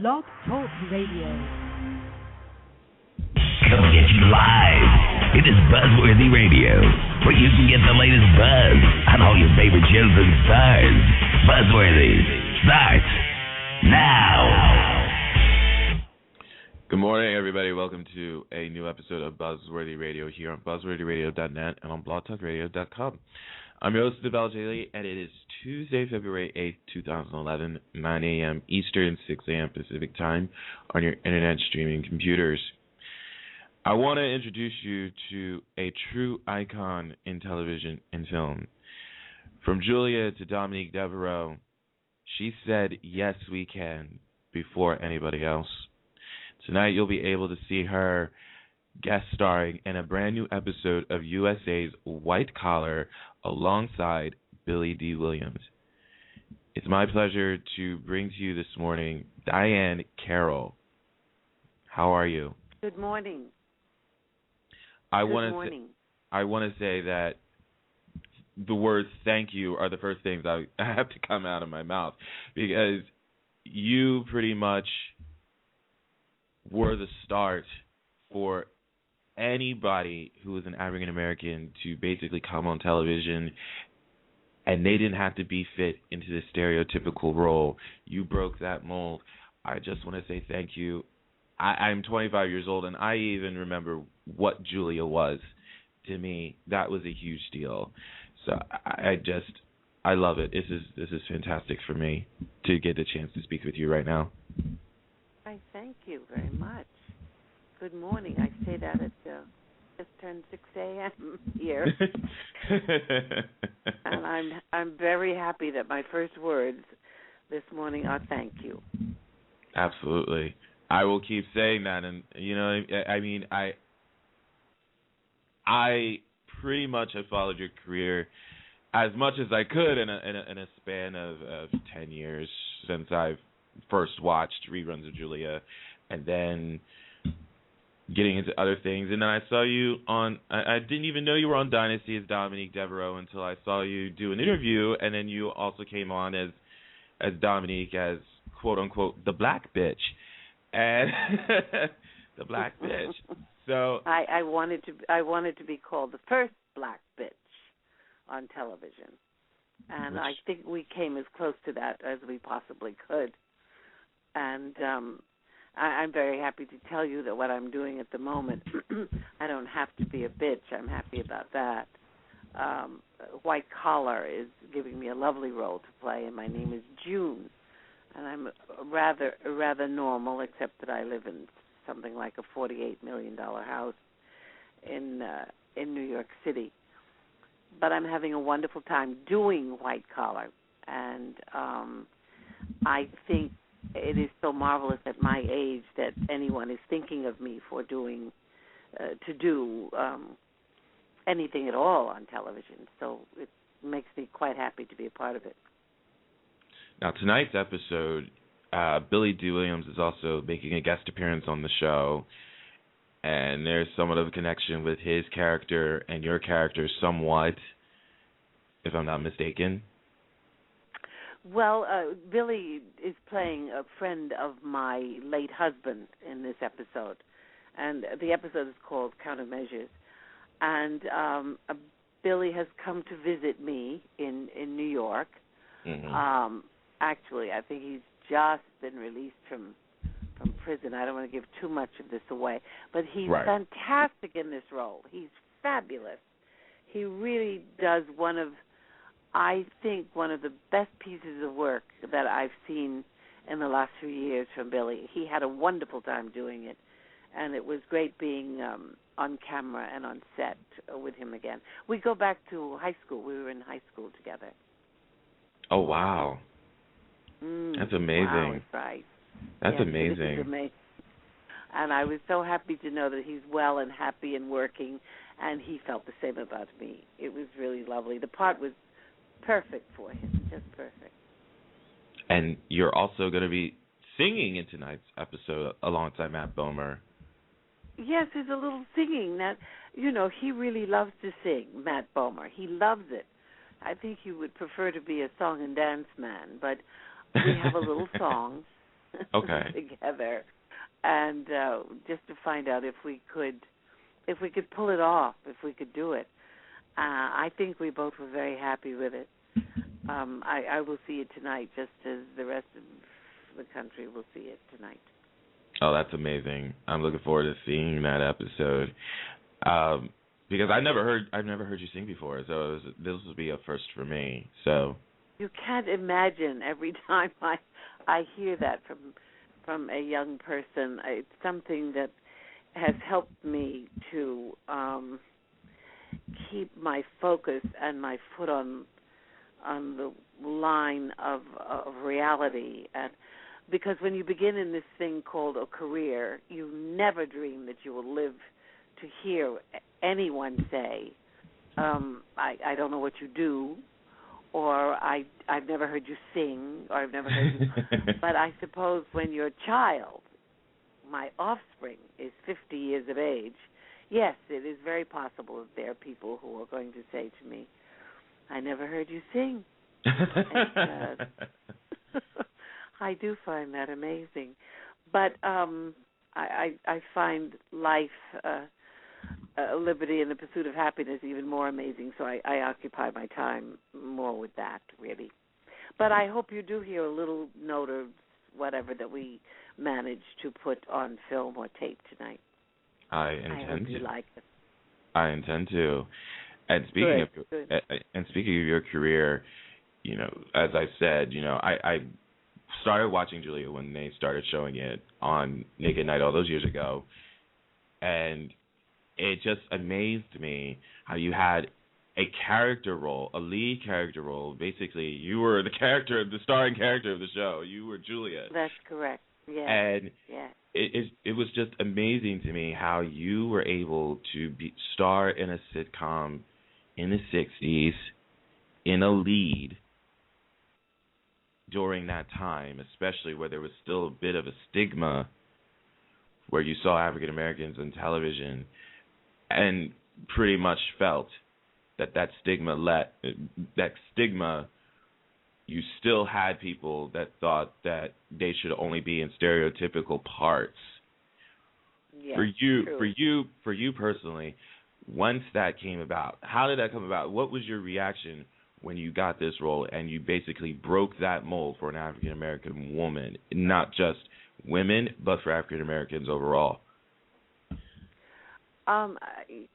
Blog Talk Radio. Coming at you live. It is Buzzworthy Radio, where you can get the latest buzz on all your favorite shows and stars. Buzzworthy starts now. Good morning, everybody. Welcome to a new episode of Buzzworthy Radio here on buzzworthyradio.net and on blogtalkradio.com. I'm your host, Deval Jaley, and it is Tuesday, February 8th, 2011, 9 a.m. Eastern, 6 a.m. Pacific Time on your internet streaming computers. I want to introduce you to a true icon in television and film. From Julia to Dominique Devereaux, she said, "Yes, we can," before anybody else. Tonight, you'll be able to see her guest starring in a brand new episode of USA's White Collar alongside Billy Dee Williams. It's my pleasure to bring to you this morning Diahann Carroll. How are you? Good morning. I want to say that the words "thank you" are the first things I have to come out of my mouth, because you pretty much were the start for anybody who was an African American to basically come on television, and they didn't have to be fit into the stereotypical role. You broke that mold. I just want to say thank you. I'm 25 years old, and I even remember what Julia was. To me, that was a huge deal. So I love it. This is fantastic for me to get the chance to speak with you right now. I thank you very much. Good morning. I say that at just turned 6 a.m. here, and I'm very happy that my first words this morning are thank you. Absolutely. I will keep saying that, and I mean, I pretty much have followed your career as much as I could in a span of 10 years since I've first watched reruns of Julia, and then getting into other things. And then I saw you on, I didn't even know you were on Dynasty as Dominique Devereaux until I saw you do an interview, and then you also came on as Dominique as quote unquote the black bitch. And the black bitch. So I wanted to be called the first black bitch on television, and I think we came as close to that as we possibly could. And I'm very happy to tell you that what I'm doing at the moment, I don't have to be a bitch. I'm happy about that. White Collar is giving me a lovely role to play, and my name is June. And I'm rather normal, except that I live in something like a $48 million house in New York City. But I'm having a wonderful time doing White Collar, and I think it is so marvelous at my age that anyone is thinking of me for doing anything at all on television. So it makes me quite happy to be a part of it. Now, tonight's episode, Billy Dee Williams is also making a guest appearance on the show, and there's somewhat of a connection with his character and your character somewhat, if I'm not mistaken. Well, Billy is playing a friend of my late husband in this episode, and the episode is called Countermeasures. And Billy has come to visit me in New York. Mm-hmm. Actually, I think he's just been released from prison. I don't want to give too much of this away, but he's fantastic in this role. He's fabulous. He really does one of the best pieces of work that I've seen in the last few years from Billy. He had a wonderful time doing it, and it was great being on camera and on set with him again. We go back to high school. We were in high school together. Oh, wow. That's amazing. Wow, that's right. That's amazing. It is amazing. And I was so happy to know that he's well and happy and working, and he felt the same about me. It was really lovely. The part was perfect for him, just perfect. And you're also going to be singing in tonight's episode alongside Matt Bomer. Yes, there's a little singing. That, he really loves to sing, Matt Bomer. He loves it. I think he would prefer to be a song and dance man, but we have a little song Okay. together, and just to find out if we could pull it off, if we could do it. I think we both were very happy with it. I will see it tonight, just as the rest of the country will see it tonight. Oh, that's amazing! I'm looking forward to seeing that episode. Because I've never heard you sing before, so this will be a first for me. So you can't imagine every time I hear that from a young person. It's something that has helped me to keep my focus and my foot on the line of reality. And because when you begin in this thing called a career, you never dream that you will live to hear anyone say, I don't know what you do, or I've never heard you sing, or I've never heard you. But I suppose when your child, my offspring, is 50 years of age, yes, it is very possible that there are people who are going to say to me, I never heard you sing. And, I do find that amazing. But I find life, liberty, and the pursuit of happiness even more amazing, so I occupy my time more with that, really. But I hope you do hear a little note of whatever that we managed to put on film or tape tonight. I intend to. You like it. I intend to. And speaking of your career, you know, as I said, you know, I started watching Julia when they started showing it on Naked Night all those years ago, and it just amazed me how you had a character role, a lead character role. Basically, you were the starring character of the show. You were Julia. That's correct. Yeah. And it was just amazing to me how you were able to star in a sitcom in the 60s in a lead during that time, especially where there was still a bit of a stigma where you saw African Americans on television and pretty much felt that stigma, you still had people that thought that they should only be in stereotypical parts. Yeah, for you personally, once that came about, how did that come about? What was your reaction when you got this role and you basically broke that mold for an African American woman, not just women, but for African Americans overall?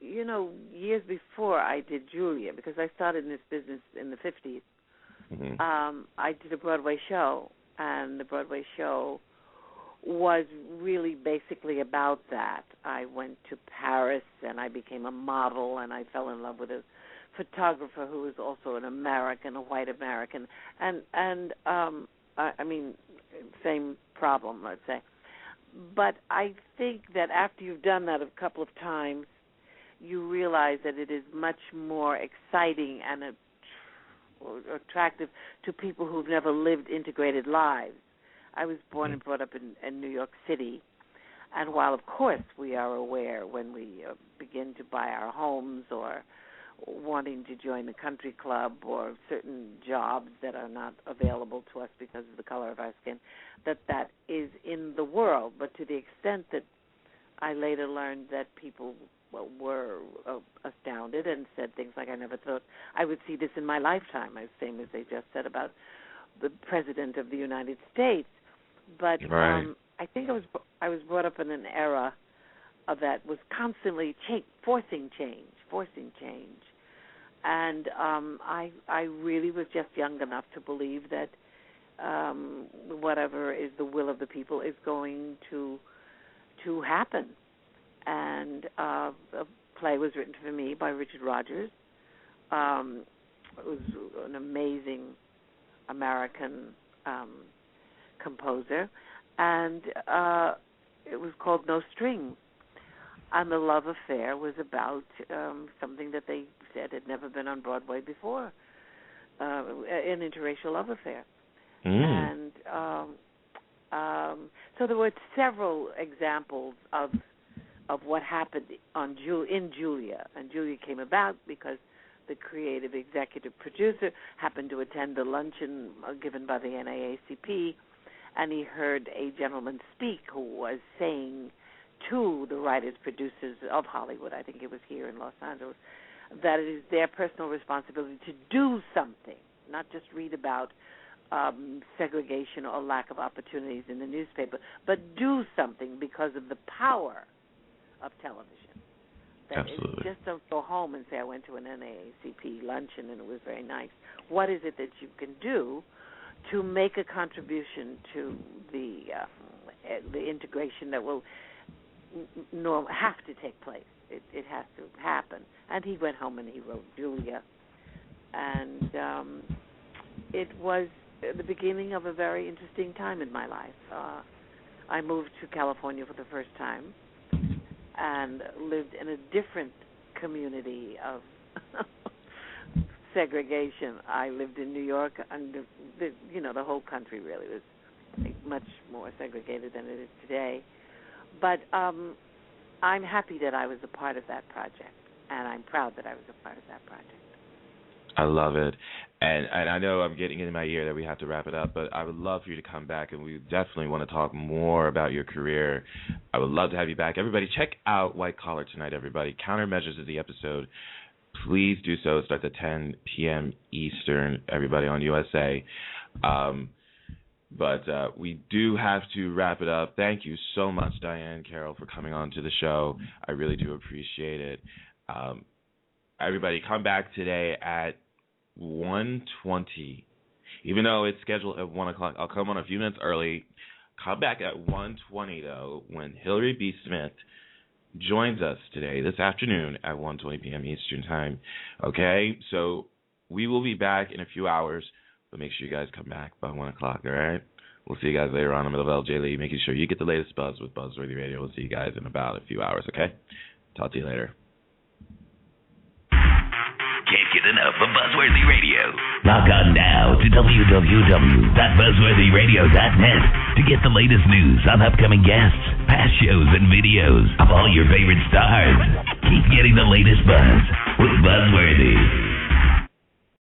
You know, years before I did Julia, because I started in this business in the 50s, mm-hmm. I did a Broadway show, and the Broadway show was really basically about that. I went to Paris, and I became a model, and I fell in love with a photographer who was also an American, a white American, and I mean, same problem, let's say. But I think that after you've done that a couple of times, you realize that it is much more exciting and attractive to people who've never lived integrated lives. I was born and brought up in New York City, and while, of course, we are aware when we begin to buy our homes or wanting to join the country club or certain jobs that are not available to us because of the color of our skin, that is in the world. But to the extent that I later learned that people were astounded and said things like, I never thought I would see this in my lifetime, as same as they just said about the President of the United States. But right. I think I was brought up in an era that was constantly forcing change. And I really was just young enough to believe that whatever is the will of the people is going to happen. And a play was written for me by Richard Rodgers. It was an amazing American composer, and it was called No Strings. And the love affair was about something that they said had never been on Broadway before, an interracial love affair. And so there were several examples of what happened in Julia. And Julia came about because the creative executive producer happened to attend the luncheon given by the NAACP, and he heard a gentleman speak who was saying to the writers, producers of Hollywood, I think it was here in Los Angeles, that it is their personal responsibility to do something, not just read about segregation or lack of opportunities in the newspaper, but do something because of the power of television. That Absolutely. Just don't go home and say, I went to an NAACP luncheon and it was very nice. What is it that you can do to make a contribution to the integration that will have to take place? It has to happen. And he went home and he wrote Julia. And it was the beginning of a very interesting time in my life. I moved to California for the first time and lived in a different community of segregation. I lived in New York, and the whole country really was much more segregated than it is today. But I'm happy that I was a part of that project, and I'm proud that I was a part of that project. I love it. And I know I'm getting in my ear that we have to wrap it up, but I would love for you to come back, and we definitely want to talk more about your career. I would love to have you back. Everybody, check out White Collar tonight, everybody. Countermeasures is the episode. Please do so. It starts at 10 p.m. Eastern, everybody on USA. But we do have to wrap it up. Thank you so much, Diahann Carroll, for coming on to the show. I really do appreciate it. Everybody, come back today at 1:20. Even though it's scheduled at 1 o'clock, I'll come on a few minutes early. Come back at 1:20, though, when Hillary B. Smith joins us today, this afternoon, at 1:20 p.m. Eastern Time. Okay? So we will be back in a few hours, but make sure you guys come back by 1 o'clock, all right? We'll see you guys later on. I'm LJ Lee, making sure you get the latest buzz with Buzzworthy Radio. We'll see you guys in about a few hours, okay? Talk to you later. Can't get enough of Buzzworthy Radio. Log on now to www.buzzworthyradio.net to get the latest news on upcoming guests, past shows, and videos of all your favorite stars. Keep getting the latest buzz with Buzzworthy.